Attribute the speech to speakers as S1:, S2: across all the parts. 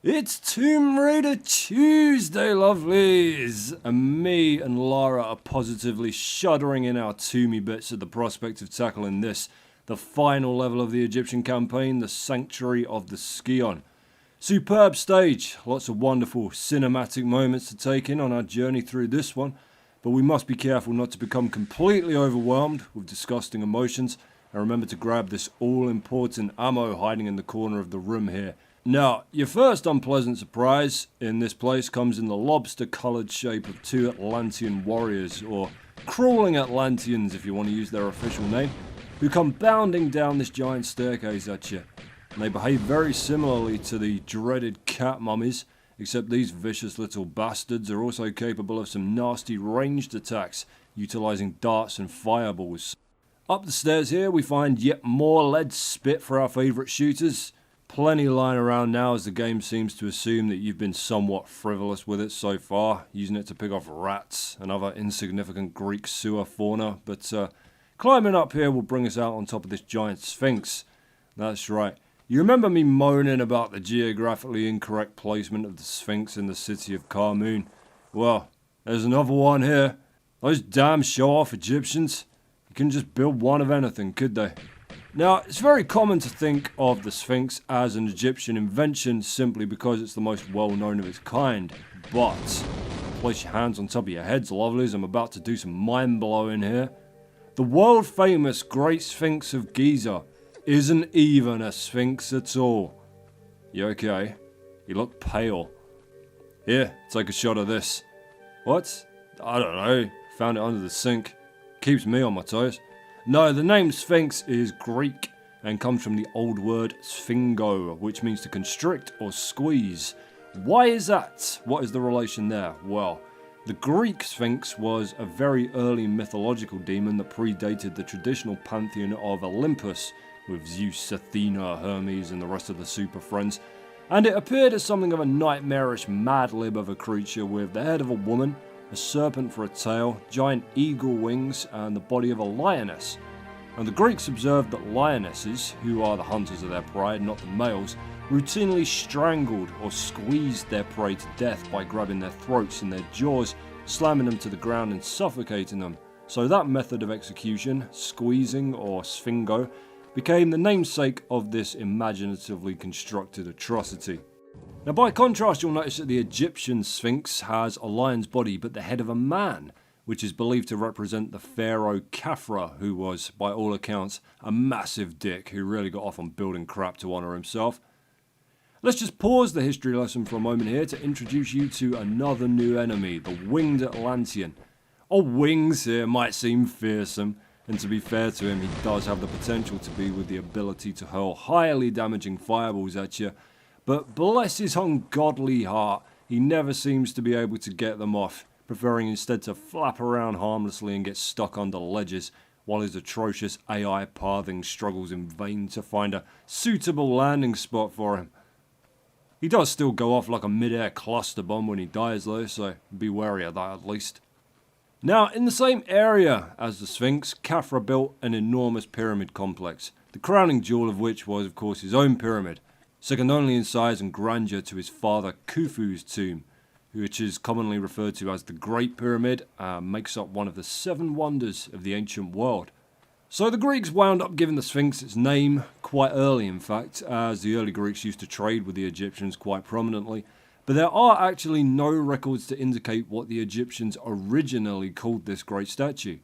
S1: It's Tomb Raider Tuesday, lovelies! And me and Lara are positively shuddering in our toomy bits at the prospect of tackling this, the final level of the Egyptian campaign, the Sanctuary of the Scion. Superb stage, lots of wonderful cinematic moments to take in on our journey through this one, but we must be careful not to become completely overwhelmed with disgusting emotions, and remember to grab this all-important ammo hiding in the corner of the room here. Now, your first unpleasant surprise in this place comes in the lobster-coloured shape of two Atlantean warriors, or crawling Atlanteans if you want to use their official name, who come bounding down this giant staircase at you. And they behave very similarly to the dreaded cat mummies, except these vicious little bastards are also capable of some nasty ranged attacks, utilising darts and fireballs. Up the stairs here we find yet more lead spit for our favourite shooters. Plenty lying around now as the game seems to assume that you've been somewhat frivolous with it so far, using it to pick off rats and other insignificant Greek sewer fauna, but climbing up here will bring us out on top of this giant Sphinx. That's right. You remember me moaning about the geographically incorrect placement of the Sphinx in the city of Kharmoon? Well, there's another one here. Those damn show-off Egyptians. You couldn't just build one of anything, could they? Now, it's very common to think of the Sphinx as an Egyptian invention simply because it's the most well-known of its kind. But, place your hands on top of your heads, lovelies, I'm about to do some mind-blowing here. The world-famous Great Sphinx of Giza isn't even a Sphinx at all. You okay? You look pale. Here, take a shot of this. What? I don't know. Found it under the sink. Keeps me on my toes. No, the name Sphinx is Greek and comes from the old word sphingo, which means to constrict or squeeze. Why is that? What is the relation there? Well, the Greek Sphinx was a very early mythological demon that predated the traditional pantheon of Olympus, with Zeus, Athena, Hermes and the rest of the super friends, and it appeared as something of a nightmarish mad lib of a creature with the head of a woman, a serpent for a tail, giant eagle wings, and the body of a lioness. And the Greeks observed that lionesses, who are the hunters of their prey, not the males, routinely strangled or squeezed their prey to death by grabbing their throats and their jaws, slamming them to the ground and suffocating them. So that method of execution, squeezing or sphingo, became the namesake of this imaginatively constructed atrocity. Now, by contrast, you'll notice that the Egyptian Sphinx has a lion's body but the head of a man, which is believed to represent the pharaoh Khafra, who was, by all accounts, a massive dick who really got off on building crap to honour himself. Let's just pause the history lesson for a moment here to introduce you to another new enemy, the winged Atlantean. Oh, wings here might seem fearsome, and to be fair to him, he does have the potential to be with the ability to hurl highly damaging fireballs at you. But bless his ungodly heart, he never seems to be able to get them off, preferring instead to flap around harmlessly and get stuck under ledges, while his atrocious AI pathing struggles in vain to find a suitable landing spot for him. He does still go off like a mid-air cluster bomb when he dies though, so be wary of that at least. Now, in the same area as the Sphinx, Khafra built an enormous pyramid complex, the crowning jewel of which was of course his own pyramid, second only in size and grandeur to his father Khufu's tomb, which is commonly referred to as the Great Pyramid, makes up one of the 7 wonders of the ancient world. So the Greeks wound up giving the Sphinx its name quite early, in fact, as the early Greeks used to trade with the Egyptians quite prominently, but there are actually no records to indicate what the Egyptians originally called this great statue.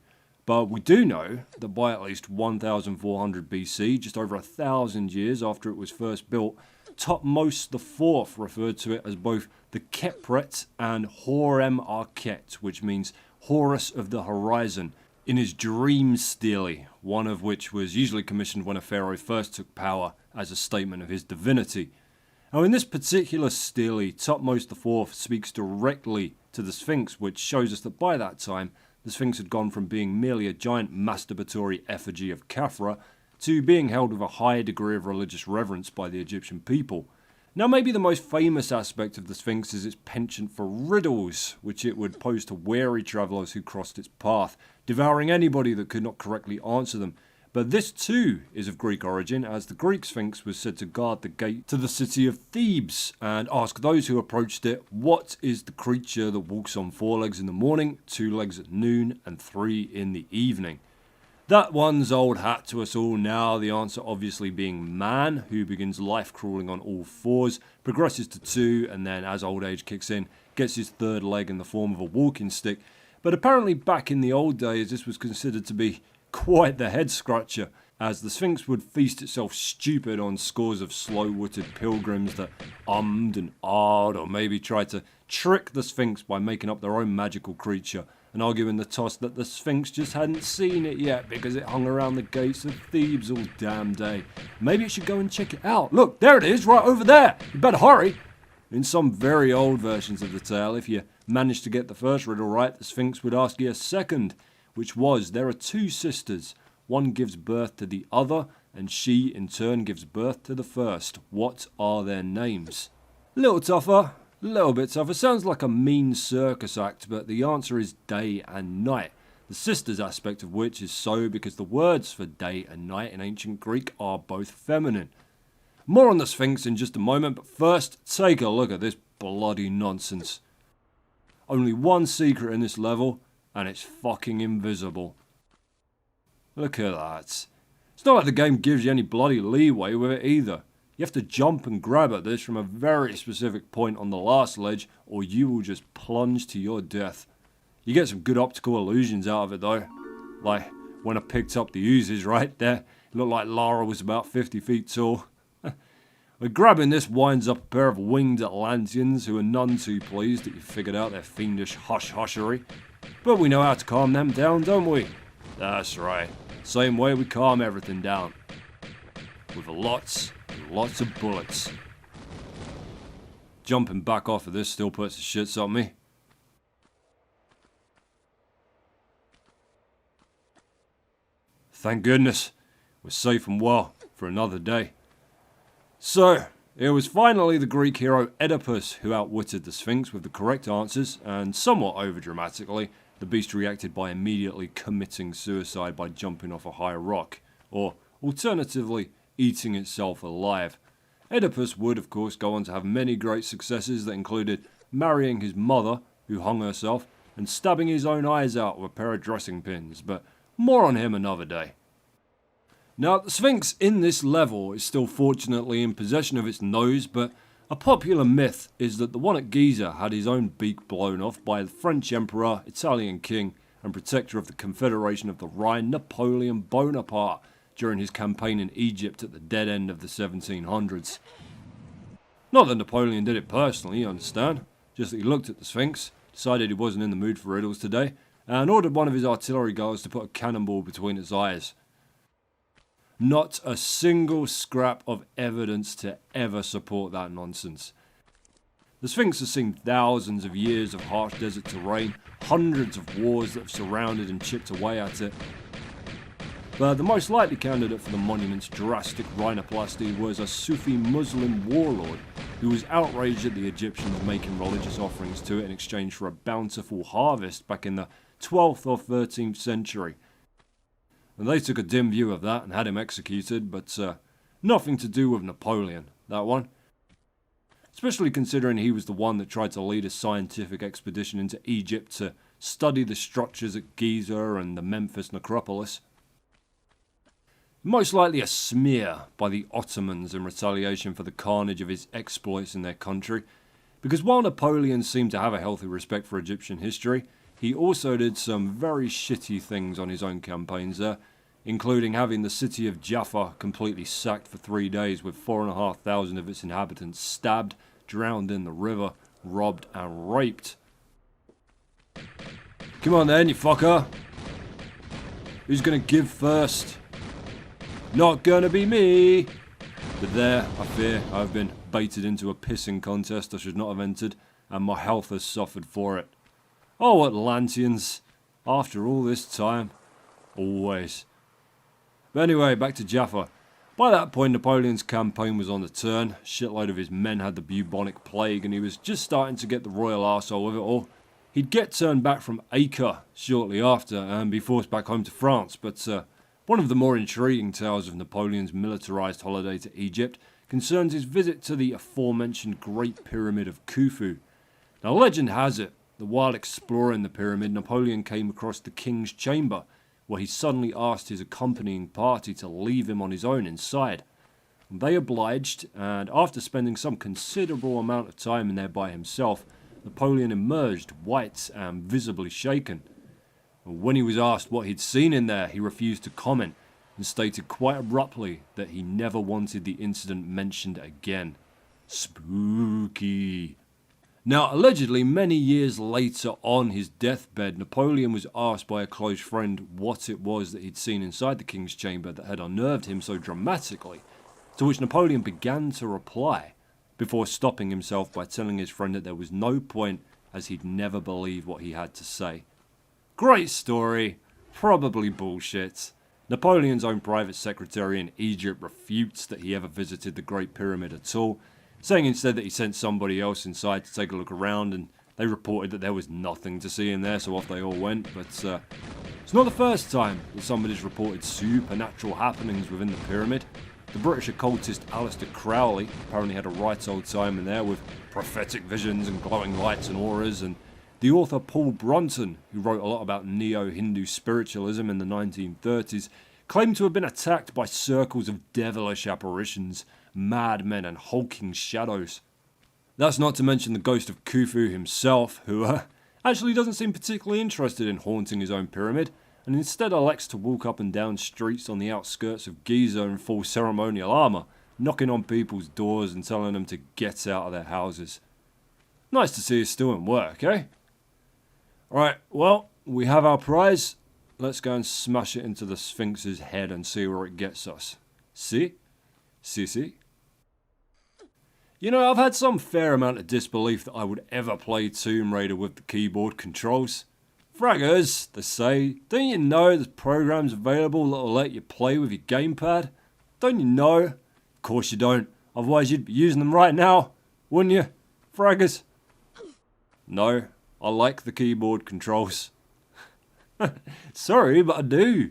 S1: But we do know that by at least 1400 BC, just over 1,000 years after it was first built, Thutmose IV referred to it as both the Khepret and Horem Arket, which means Horus of the Horizon, in his dream stele, one of which was usually commissioned when a pharaoh first took power as a statement of his divinity. Now, in this particular stele, Thutmose IV speaks directly to the Sphinx, which shows us that by that time, the Sphinx had gone from being merely a giant masturbatory effigy of Khafra to being held with a high degree of religious reverence by the Egyptian people. Now, maybe the most famous aspect of the Sphinx is its penchant for riddles, which it would pose to wary travellers who crossed its path, devouring anybody that could not correctly answer them. But this too is of Greek origin, as the Greek Sphinx was said to guard the gate to the city of Thebes and ask those who approached it, what is the creature that walks on 4 legs in the morning, 2 legs at noon, and 3 in the evening? That one's old hat to us all now, the answer obviously being man, who begins life crawling on all 4s, progresses to 2, and then as old age kicks in, gets his 3rd leg in the form of a walking stick. But apparently back in the old days this was considered to be quite the head scratcher, as the Sphinx would feast itself stupid on scores of slow-witted pilgrims that ummed and ahed, or maybe tried to trick the Sphinx by making up their own magical creature and arguing the toss that the Sphinx just hadn't seen it yet because it hung around the gates of Thebes all damn day. Maybe it should go and check it out. Look, there it is, right over there. You better hurry. In some very old versions of the tale, if you managed to get the first riddle right, the Sphinx would ask you a second, which was, there are 2 sisters. One gives birth to the other, and she in turn gives birth to the first. What are their names? A little tougher. A little bit tougher. Sounds like a mean circus act, but the answer is day and night. The sisters aspect of which is so because the words for day and night in ancient Greek are both feminine. More on the Sphinx in just a moment, but first, take a look at this bloody nonsense. Only one secret in this level, and it's fucking invisible. Look at that. It's not like the game gives you any bloody leeway with it either. You have to jump and grab at this from a very specific point on the last ledge, or you will just plunge to your death. You get some good optical illusions out of it though. Like when I picked up the oozes right there, it looked like Lara was about 50 feet tall. But grabbing this winds up a pair of winged Atlanteans who are none too pleased that you figured out their fiendish hush-hushery. But we know how to calm them down, don't we? That's right. Same way we calm everything down. With lots and lots of bullets. Jumping back off of this still puts the shits on me. Thank goodness. We're safe and well for another day. So, it was finally the Greek hero Oedipus who outwitted the Sphinx with the correct answers, and somewhat overdramatically, the beast reacted by immediately committing suicide by jumping off a high rock, or alternatively, eating itself alive. Oedipus would, of course, go on to have many great successes that included marrying his mother, who hung herself, and stabbing his own eyes out with a pair of dressing pins, but more on him another day. Now, the Sphinx in this level is still fortunately in possession of its nose, but a popular myth is that the one at Giza had his own beak blown off by the French Emperor, Italian King, and protector of the Confederation of the Rhine, Napoleon Bonaparte, during his campaign in Egypt at the dead end of the 1700s. Not that Napoleon did it personally, you understand, just that he looked at the Sphinx, decided he wasn't in the mood for riddles today, and ordered one of his artillery guards to put a cannonball between its eyes. Not a single scrap of evidence to ever support that nonsense. The Sphinx has seen thousands of years of harsh desert terrain, hundreds of wars that have surrounded and chipped away at it. But the most likely candidate for the monument's drastic rhinoplasty was a Sufi Muslim warlord who was outraged at the Egyptians making religious offerings to it in exchange for a bountiful harvest back in the 12th or 13th century. And they took a dim view of that and had him executed, but nothing to do with Napoleon, that one. Especially considering he was the one that tried to lead a scientific expedition into Egypt to study the structures at Giza and the Memphis necropolis. Most likely a smear by the Ottomans in retaliation for the carnage of his exploits in their country, because while Napoleon seemed to have a healthy respect for Egyptian history, he also did some very shitty things on his own campaigns there, including having the city of Jaffa completely sacked for 3 days with 4,500 of its inhabitants stabbed, drowned in the river, robbed and raped. Come on then, you fucker. Who's gonna give first? Not gonna be me. But there, I fear, I've been baited into a pissing contest I should not have entered, and my health has suffered for it. Oh, Atlanteans. After all this time. Always. But anyway, back to Jaffa. By that point, Napoleon's campaign was on the turn. A shitload of his men had the bubonic plague, and he was just starting to get the royal arsehole with it all. He'd get turned back from Acre shortly after, and be forced back home to France, but One of the more intriguing tales of Napoleon's militarized holiday to Egypt concerns his visit to the aforementioned Great Pyramid of Khufu. Now, legend has it that while exploring the pyramid, Napoleon came across the king's chamber, where he suddenly asked his accompanying party to leave him on his own inside. They obliged, and after spending some considerable amount of time in there by himself, Napoleon emerged white and visibly shaken. When he was asked what he'd seen in there, he refused to comment and stated quite abruptly that he never wanted the incident mentioned again. Spooky. Now, allegedly, many years later on his deathbed, Napoleon was asked by a close friend what it was that he'd seen inside the king's chamber that had unnerved him so dramatically, to which Napoleon began to reply, before stopping himself by telling his friend that there was no point, as he'd never believe what he had to say. Great story, probably bullshit. Napoleon's own private secretary in Egypt refutes that he ever visited the Great Pyramid at all, saying instead that he sent somebody else inside to take a look around, and they reported that there was nothing to see in there, so off they all went. But it's not the first time that somebody's reported supernatural happenings within the pyramid. The British occultist Aleister Crowley apparently had a right old time in there with prophetic visions and glowing lights and auras, and the author Paul Brunton, who wrote a lot about neo-Hindu spiritualism in the 1930s, claimed to have been attacked by circles of devilish apparitions, madmen and hulking shadows. That's not to mention the ghost of Khufu himself, who actually doesn't seem particularly interested in haunting his own pyramid, and instead elects to walk up and down streets on the outskirts of Giza in full ceremonial armour, knocking on people's doors and telling them to get out of their houses. Nice to see he's still in work, eh? Alright, well, we have our prize. Let's go and smash it into the Sphinx's head and see where it gets us. See? See? You know, I've had some fair amount of disbelief that I would ever play Tomb Raider with the keyboard controls. Fraggers, they say, don't you know there's programs available that'll let you play with your gamepad? Don't you know? Of course you don't, otherwise you'd be using them right now, wouldn't you, fraggers? No, I like the keyboard controls. Sorry, but I do.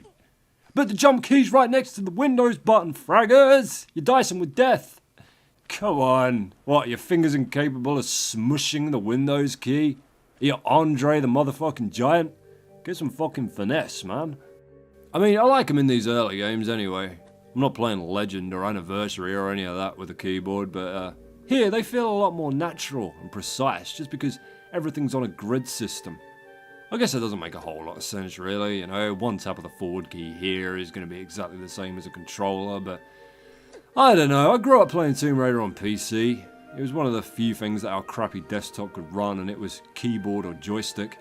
S1: But the jump key's right next to the Windows button, fraggers! You're dicing with death. Come on, what, your fingers incapable of smushing the Windows key? You're Andre the motherfucking Giant? Get some fucking finesse, man. I mean, I like them in these early games anyway. I'm not playing Legend or Anniversary or any of that with a keyboard, but here they feel a lot more natural and precise just because everything's on a grid system. I guess that doesn't make a whole lot of sense really, you know, one tap of the forward key here is going to be exactly the same as a controller, but I don't know, I grew up playing Tomb Raider on PC. It was one of the few things that our crappy desktop could run, and it was keyboard or joystick.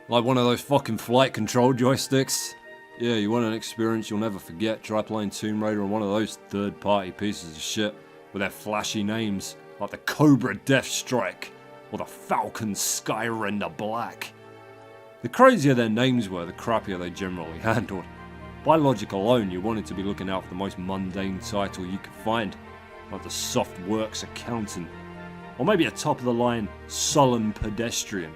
S1: Like one of those fucking flight control joysticks. Yeah, you want an experience you'll never forget, try playing Tomb Raider on one of those third-party pieces of shit with their flashy names, like the Cobra Deathstrike or the Falcon Skyrender Black. The crazier their names were, the crappier they generally handled. By logic alone, you wanted to be looking out for the most mundane title you could find, like the Soft Works Accountant, or maybe a top-of-the-line sullen pedestrian.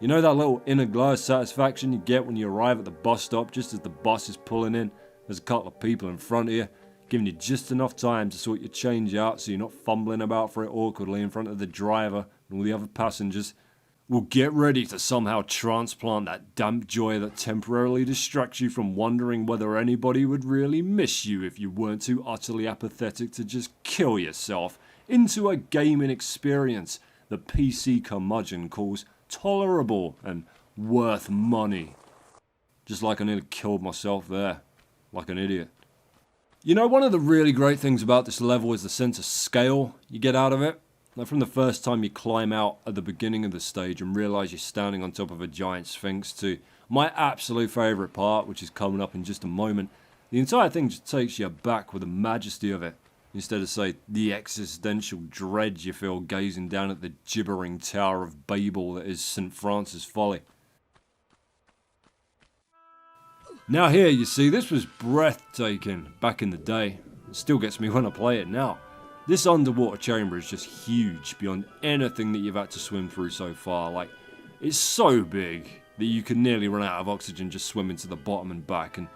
S1: You know that little inner glow of satisfaction you get when you arrive at the bus stop just as the bus is pulling in? There's a couple of people in front of you, giving you just enough time to sort your change out so you're not fumbling about for it awkwardly in front of the driver and all the other passengers. Well, get ready to somehow transplant that damp joy that temporarily distracts you from wondering whether anybody would really miss you if you weren't too utterly apathetic to just kill yourself into a gaming experience that PC curmudgeon calls tolerable and worth money. Just like I nearly killed myself there, like an idiot. You know, one of the really great things about this level is the sense of scale you get out of it. Like from the first time you climb out at the beginning of the stage and realise you're standing on top of a giant Sphinx, to my absolute favourite part, which is coming up in just a moment, the entire thing just takes you aback with the majesty of it, instead of, say, the existential dread you feel gazing down at the gibbering Tower of Babel that is St. Francis Folly. Now here, you see, this was breathtaking back in the day. It still gets me when I play it now. This underwater chamber is just huge beyond anything that you've had to swim through so far. Like, it's so big that you can nearly run out of oxygen just swimming to the bottom and back, and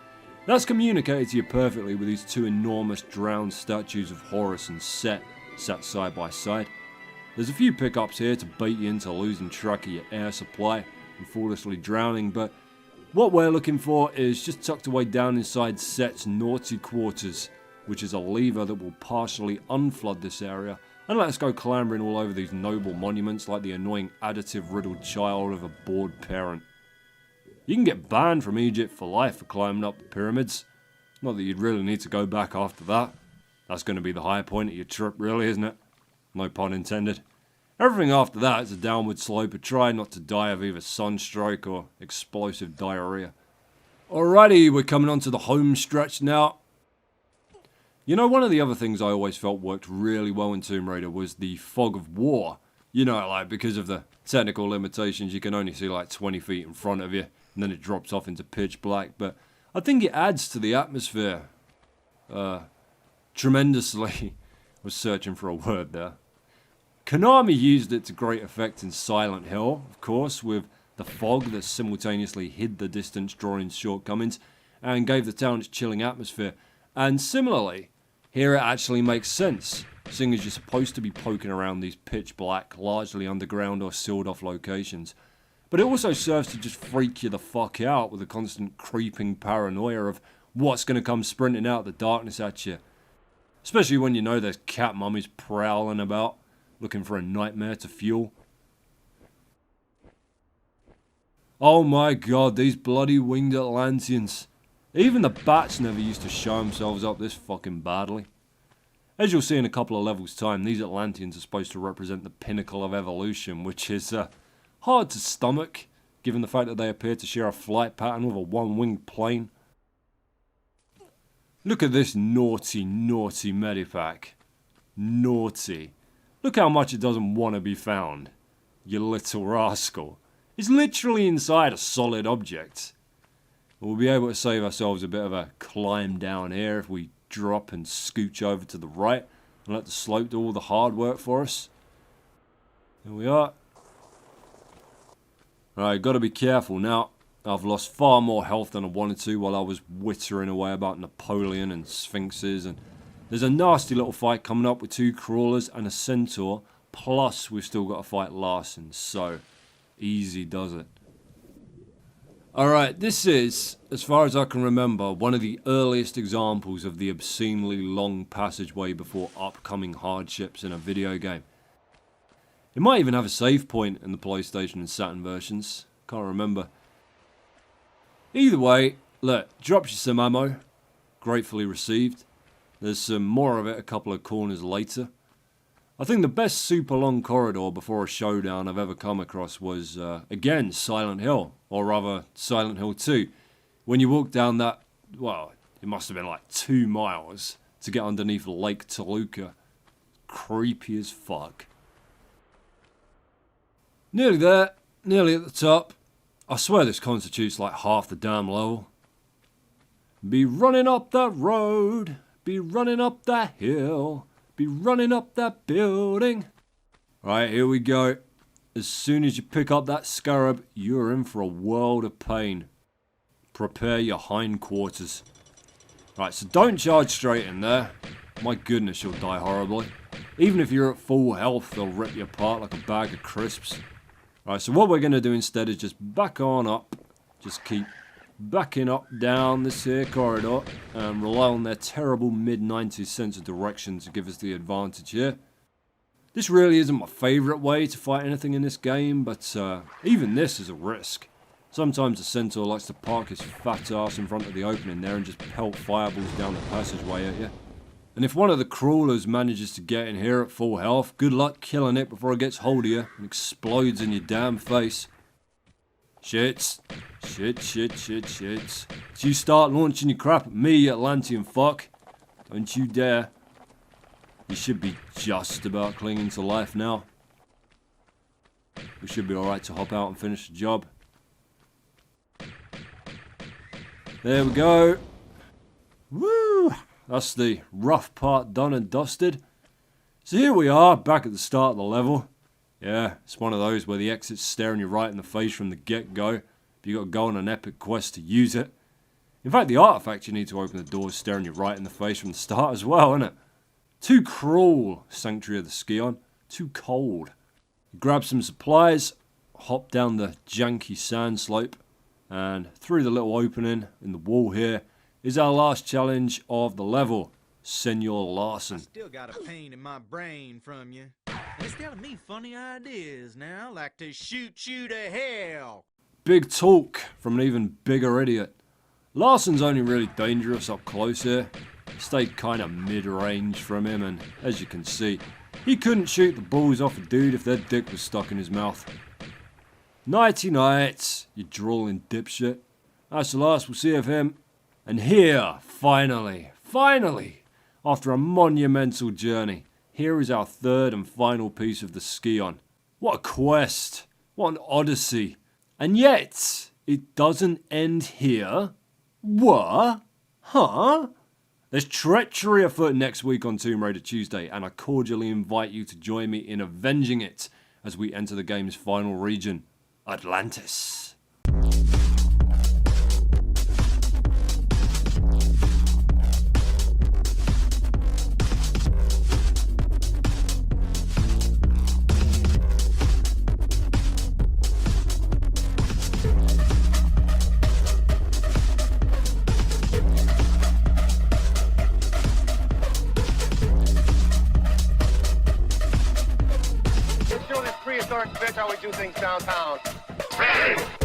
S1: That's communicated to you perfectly with these two enormous drowned statues of Horus and Set sat side by side. There's a few pickups here to bait you into losing track of your air supply and foolishly drowning, but what we're looking for is just tucked away down inside Set's naughty quarters, which is a lever that will partially unflood this area and let us go clambering all over these noble monuments like the annoying additive riddled child of a bored parent. You can get banned from Egypt for life for climbing up the pyramids. Not that you'd really need to go back after that. That's going to be the high point of your trip, really, isn't it? No pun intended. Everything after that is a downward slope, but try not to die of either sunstroke or explosive diarrhea. Alrighty, we're coming on to the home stretch now. You know, one of the other things I always felt worked really well in Tomb Raider was the fog of war. You know, like, because of the technical limitations, you can only see like 20 feet in front of you, and then it drops off into pitch black, but I think it adds to the atmosphere tremendously. I was searching for a word there. Konami used it to great effect in Silent Hill, of course, with the fog that simultaneously hid the distance drawing's shortcomings and gave the town its chilling atmosphere. And similarly, here it actually makes sense, seeing as you're supposed to be poking around these pitch black, largely underground or sealed off locations. But it also serves to just freak you the fuck out with a constant creeping paranoia of what's going to come sprinting out of the darkness at you. Especially when you know there's cat mummies prowling about, looking for a nightmare to fuel. Oh my god, these bloody winged Atlanteans. Even the bats never used to show themselves up this fucking badly. As you'll see in a couple of levels' time, these Atlanteans are supposed to represent the pinnacle of evolution, which is hard to stomach, given the fact that they appear to share a flight pattern with a one-winged plane. Look at this naughty, naughty medipack. Naughty. Look how much it doesn't want to be found. You little rascal. It's literally inside a solid object. We'll be able to save ourselves a bit of a climb down here if we drop and scooch over to the right and let the slope do all the hard work for us. Here we are. Alright, gotta be careful now. I've lost far more health than I wanted to while I was wittering away about Napoleon and Sphinxes, and there's a nasty little fight coming up with two crawlers and a centaur, plus we've still got to fight Larson, so easy does it. Alright, this is, as far as I can remember, one of the earliest examples of the obscenely long passageway before upcoming hardships in a video game. It might even have a save point in the PlayStation and Saturn versions, can't remember. Either way, look, drops you some ammo, gratefully received. There's some more of it a couple of corners later. I think the best super long corridor before a showdown I've ever come across was, again, Silent Hill, or rather Silent Hill 2. When you walk down that, well, it must have been like 2 miles to get underneath Lake Toluca. Creepy as fuck. Nearly there, nearly at the top. I swear this constitutes like half the damn level. Be running up that road, be running up that hill, be running up that building. Right, here we go. As soon as you pick up that scarab, you're in for a world of pain. Prepare your hindquarters. Right, so don't charge straight in there. My goodness, you'll die horribly. Even if you're at full health, they'll rip you apart like a bag of crisps. Right, so what we're going to do instead is just back on up. Just keep backing up down this here corridor and rely on their terrible mid-90s sense of direction to give us the advantage here. This really isn't my favourite way to fight anything in this game, but even this is a risk. Sometimes the centaur likes to park his fat ass in front of the opening there and just pelt fireballs down the passageway at you. And if one of the crawlers manages to get in here at full health, good luck killing it before it gets hold of you and explodes in your damn face. Shits. Shit. So you start launching your crap at me, you Atlantean fuck. Don't you dare. You should be just about clinging to life now. We should be alright to hop out and finish the job. There we go. Woo! That's the rough part done and dusted. So here we are, back at the start of the level. Yeah, it's one of those where the exit's staring you right in the face from the get-go, but you got to go on an epic quest to use it. In fact, the artifact you need to open the door is staring you right in the face from the start as well, isn't it? Too cruel, Sanctuary of the Scion. Too cold. You grab some supplies, hop down the janky sand slope, and through the little opening in the wall here is our last challenge of the level, Senor Larson.
S2: I still got a pain in my brain from you. And it's telling me funny ideas now, like to shoot you to hell.
S1: Big talk from an even bigger idiot. Larson's only really dangerous up close here. Stayed kinda mid-range from him, and as you can see, he couldn't shoot the balls off a dude if their dick was stuck in his mouth. Nighty night, you drooling dipshit. That's the last we'll see of him. And here, finally, after a monumental journey, here is our third and final piece of the Scion. What a quest, what an odyssey. And yet, it doesn't end here. What? Huh? There's treachery afoot next week on Tomb Raider Tuesday, and I cordially invite you to join me in avenging it as we enter the game's final region, Atlantis.
S3: Prehistoric bitch, how we do things downtown. Ready.